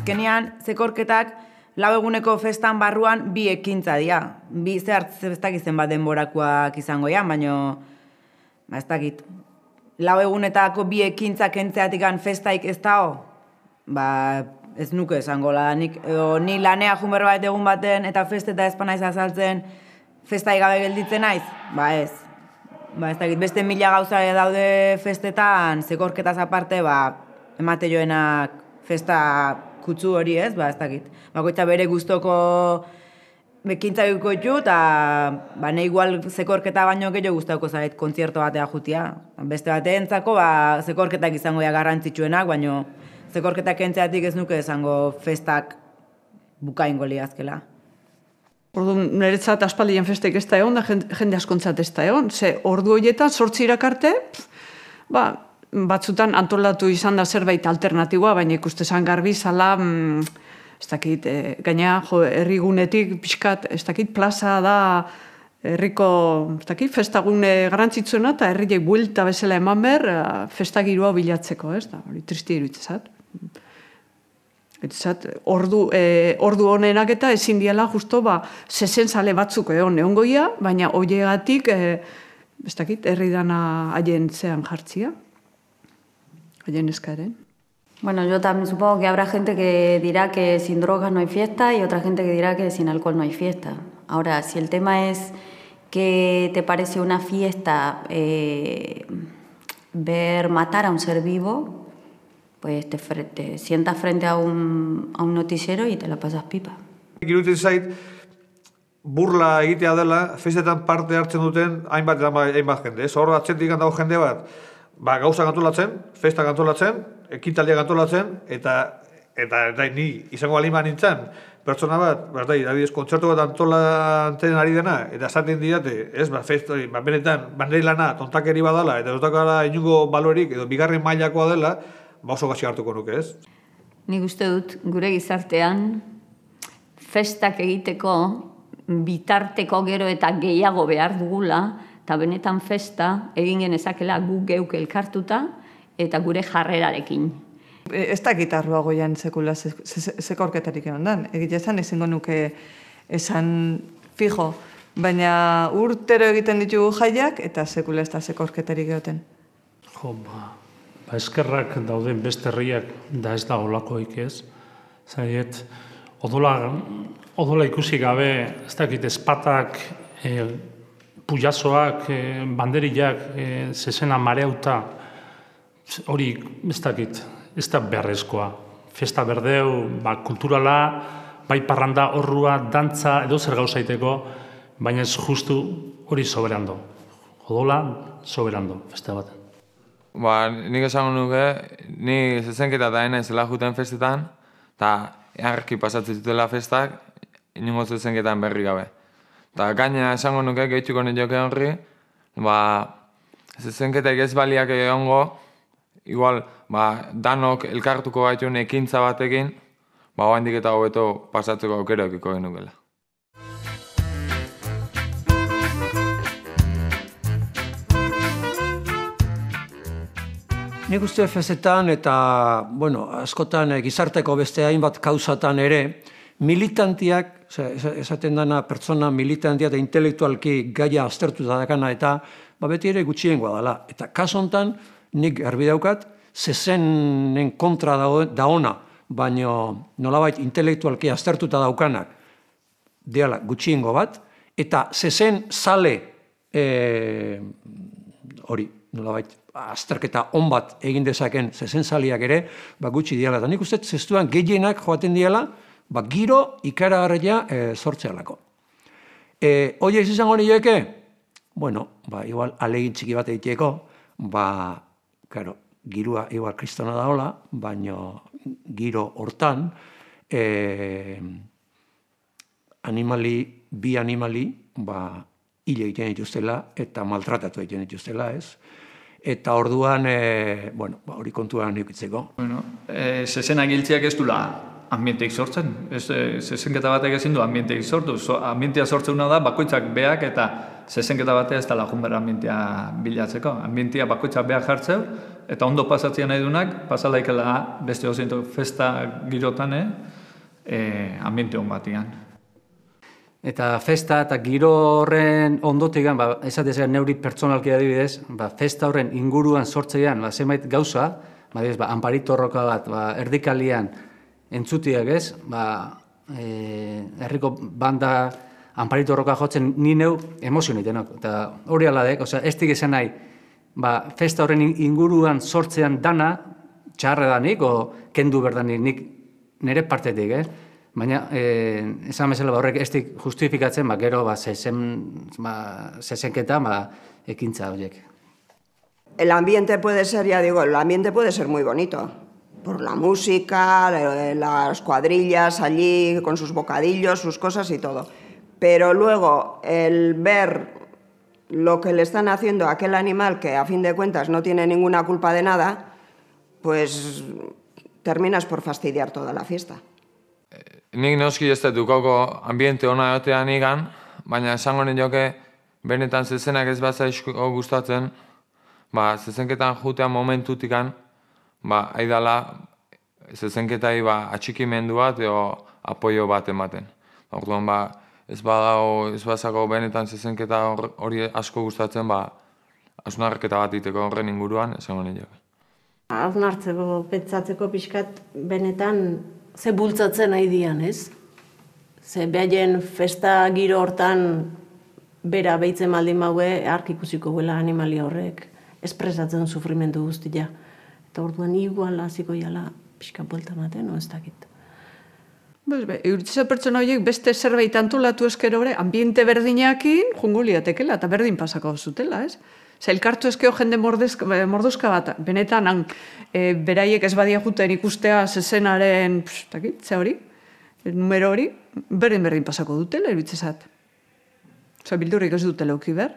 azkenean zekorketak 4 eguneko festan barruan 2 ekintza dira. 2 ez dakit zenbat denborakoak izango ja, baina ez dakit. 4 egunetako 2 ekintza kentzeatik festaik ez dago, ez nuke esango ni lanea junber bat egun baten eta festeta ez panaiz azaltzen festai gabe gelditzen naiz, ez. Ez dakit, beste 1000 gauza daude festetan, zekorketaz aparte, emate joenak festa kutsu hori ez, ez dakit. Bakoitza bere gustoko ekintza duko ditu, eta nahi igual zekorketa baino gehiago gustatuko zait kontzertu batea jutia. Beste bateentzako zekorketak izango dira garrantzitsuenak, baino zekorketak kentzeatik ez nuke esango festak bukaingo liazkela. Ordu, niretzat aspaldien festek ez da egon, da jende askontzat ez da egon. Ze ordu horietan, 8 irakarte, batzutan antolatu izan da zerbait alternatiboa, baina ikustezan garbi zala, ez dakit, gaina herrigunetik pixkat, ez dakit, plaza da herriko, ez dakit, festagune garrantzitsuena, eta herriek buelta bezala eman behar, festagirua bilatzeko, ez da, hori tristi iruditzat. Ordu honenak eta ezin diala justo zezen zale batzuk egon goia, baina hoiegatik, ez dakit, herri dana haien zean jartzia, haien eskaren. Bueno, yo también supongo que habrá gente que dirá que sin drogas no hay fiesta y otra gente que dirá que sin alcohol no hay fiesta. Ahora, si el tema es que te parece una fiesta ver matar a un ser vivo, pues te sientas frente a un noticiero y te la pasas pipa. Iruditzen zait, burla egitea dela, festetan parte hartzen duten hainbat jende. Hor atzetik dago jende bat, gauza antolatzen, festa antolatzen, ekintaldia antolatzen, eta ni izango baliman nintzen, pertsona bat, adibidez, kontzertu bat antolatzen ari dena, eta esaten didate, benetan, banderi lana, tontakeri badala, eta ez dakara inungo balorik, edo bigarren mailakoa dela, oso gazi hartuko nuke, ez? Nik uste dut, gure gizartean, festak egiteko, bitarteko gero eta gehiago behar dugula, eta benetan festa egin genezakela gu geuk elkartuta, eta gure jarrerarekin. Ez da gitarroa goian sekula zekorketarik egon dan. Egitea esan ezingo nuke esan fijo, baina urtero egiten ditugu jaiak, eta sekula ez da zekorketarik egoten. Eskerrak dauden beste herriak da ez da olakoik ez. Zaiet, odola ikusi gabe, ez dakit, espatak, pujazoak, banderilak, zezena mareuta, hori, ez dakit, ez da beharrezkoa. Festa berdeu, kulturala, bai parranda, horrua, dantza, edo zer gauzaiteko, baina ez justu hori soberando. Odola, soberando, festa baten. Nik esango nuke, ni zezenketa da naizela juten festetan, eta eharki pasatzen zutela festak, inungo zezenketan berri gabe. Eta gaina esango nuke, gehituko nioke horri, zezenketak ez baliak egongo, igual, danok elkartuko gaitun ekintza batekin, oandik eta hobeto pasatzeko aukera ekiko genukela. Nik uste festetan eta, askotan gizarteko beste hainbat kausatan ere, militantiak, esaten dana pertsona militantia eta intelektualki gaia aztertuta dakana eta beti ere gutxiengoa dela. Eta kaso honetan, nik garbi daukat, zezenen kontra daona, baina nolabait intelektualki aztertuta daukanak diala gutxiengo bat, eta zezen zale hori, nolabait, azterketa on bat egin dezaken zezenzaliak ere, gutxi diala. Eta nik uste zestuan gehienak joaten diala, giro ikaragarria sortzealako. Hoi ez izango nioeke? Igual alegin txiki bat egiteko, girua igual kristona daola, baina giro hortan, bi animali, hile egiten dituztela eta maltratatu egiten dituztela, ez? Eta orduan, hori kontuan eukitzeko. Zezenak hiltziak ez dula ambienteik sortzen. Zezenketa batek ezin du ambienteik sortu. Ambientea sortzena da bakoitzak beak eta zezenketa batea ez da lagun behar ambientea bilatzeko. Ambientea bakoitzak beak jartzeu eta ondo pasatzea nahi dunak, pasalaikela beste ozinto festa girotan, ambiente hon batian. Eta festa eta giro horren ondotik, esatez neuri pertsonalki adibidez, festa horren inguruan sortzean, zenbait gauza, anparitorroka bat, erdikalian entzutiak ez, herriko banda anparitorroka jotzen ni neu emozionitenak. Eta hori aladek, ez dik esan nahi, festa horren inguruan sortzean dana, txarredanik, o kendu berdanik nik nire partetik, baina, esan bezala horrek ez dik justifikatzen, gero zezenketa ekintza horiek. El ambiente puede ser, ya digo, el ambiente puede ser muy bonito. Por la música, las cuadrillas allí con sus bocadillos, sus cosas y todo. Pero luego el ver lo que le están haciendo a aquel animal que a fin de cuentas no tiene ninguna culpa de nada, pues terminas por fastidiar toda la fiesta. Nik noski ez dut dukauko ambiente ona egotean igan, baina esango nioke benetan zezenak ez batzaizko gustatzen, zezenketan jutean momentutikan, haidala zezenketai atxikimendu bat edo apoio bat ematen. Orduan, ez bazako benetan zezenketa hori asko gustatzen, hausnarketa bat iteko horren inguruan, esango nioke. Hausnartzeko, pentsatzeko pixkat benetan ze bultzatzen nahi dian, ez? Ze behaien festa giro hortan bera behitzen maldin maue, ark ikusiko guela animalia horrek, espresatzen sufrimendu guztia. Eta orduan igual hasiko jala pixka buelta ematen, ez dakit. Euritza pertsona horiek beste zerbait antolatu eskero ere, ambiente berdinakin jungo liatekela eta berdin pasako zutela, ez? Elkartu ezkeo jende morduzka bat, benetan beraiek ez badia juten ikustea zezenaren, ze hori, numero hori, berdin pasako dutela, eruditzezat. Bildurrik ez dutela uki ber.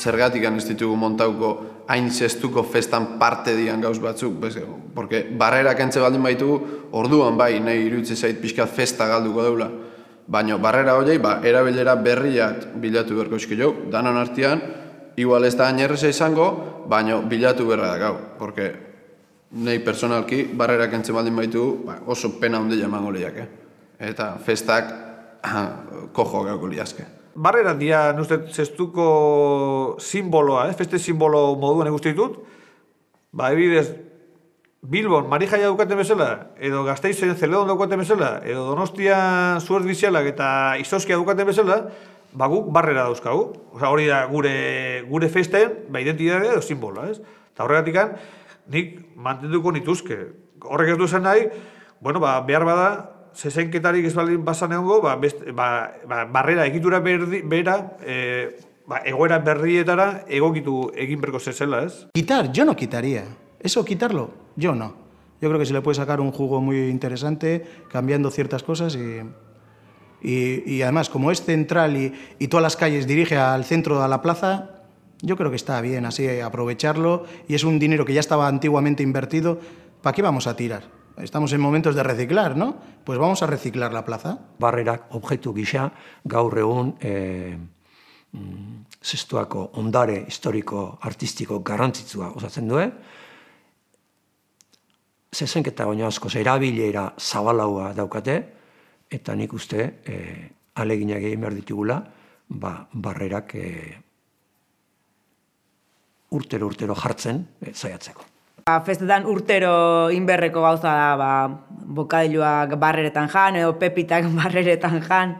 Zergatik ez ditugu montauko hain zestuko festan parte dian gauz batzuk, porque barrerak entze baldin baitu, orduan nahi iruditze zait pixkat festa galduko deula. Baina barrera horiei, erabilera berriat bilatu berko eskio, danon artean, igual ez da ainerreza izango, baina bilatu berra da gau, porque nahi personalki barrerak entze baldin baitu, oso pena ondila emango lehiak, eta festak kojo gauko liazke. Barreran dia, nuztet, zestuko simboloa, feste simbolo moduan eguztitut, ebidez, Bilbon marijaia daukaten bezala, edo Gasteizen Zeledon daukaten bezala, edo Donostian Zuert Bizialak eta Izoskia daukaten bezala, guk barrera dauzkagu. Hori da gure festen, identitatea edo simboloa, ez? Eta horregatik, nik mantenduko nituzke. Horrek ez du zen nahi, behar bada, zezenketarik ez baldin basan egongo, barrera egitura bera, egoera berrietara egokitu egin berko zezela, ez? Quitar, yo no quitaría. Eso quitarlo, yo no. Yo creo que se le puede sacar un jugo muy interesante cambiando ciertas cosas y además, como es central y todas las calles dirige al centro de la plaza, yo creo que está bien así aprovecharlo y es un dinero que ya estaba antiguamente invertido. ¿Para qué vamos a tirar? Estamos en momentos de reciclar, ¿no? Pues vamos a reciclar la plaza. Barrerak objektu gisa gaur egun zestuako ondare historiko artistiko garrantzitsua osatzen du. Zezenketa baino askoz erabilera zabalaua daukate, eta nik uste aleginak egin behar ditugula, barrerak urtero jartzen zaiatzeko. Festetan urtero inberreko gauza da, bokadiluak barreretan jan, edo pepitak barreretan jan.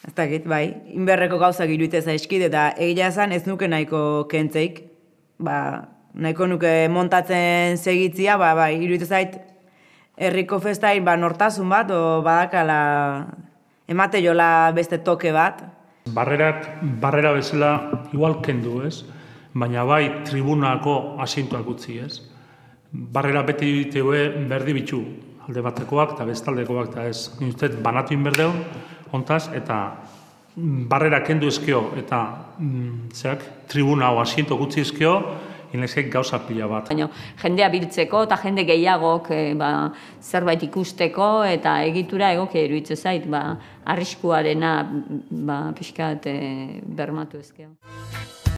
Ez dakit, inberreko gauzak iruditzen zaizkit, eta egia esan ez nuke nahiko kentzeik. Nahiko nuke montatzen segitzia, iruditzen zait herriko festain nortasun bat, o badakala emate jola beste toke bat. Barrera bezala igual kendu, ez? Baina tribunako asientuak utzi, ez? Barrera beti diteue berdi bitxu, alde batekoak eta bestaldekoak, eta ez, nintzet banatu inberdeu, ontaz, eta barrera kendu ezkeo, eta tribuna o asientuak utzi ezkeo, inezek gauza pila bat. Baina jendea biltzeko eta jende gehiagok zerbait ikusteko eta egitura egokia iruditzen zait, arriskuarena pixkat bermatu ezkeo.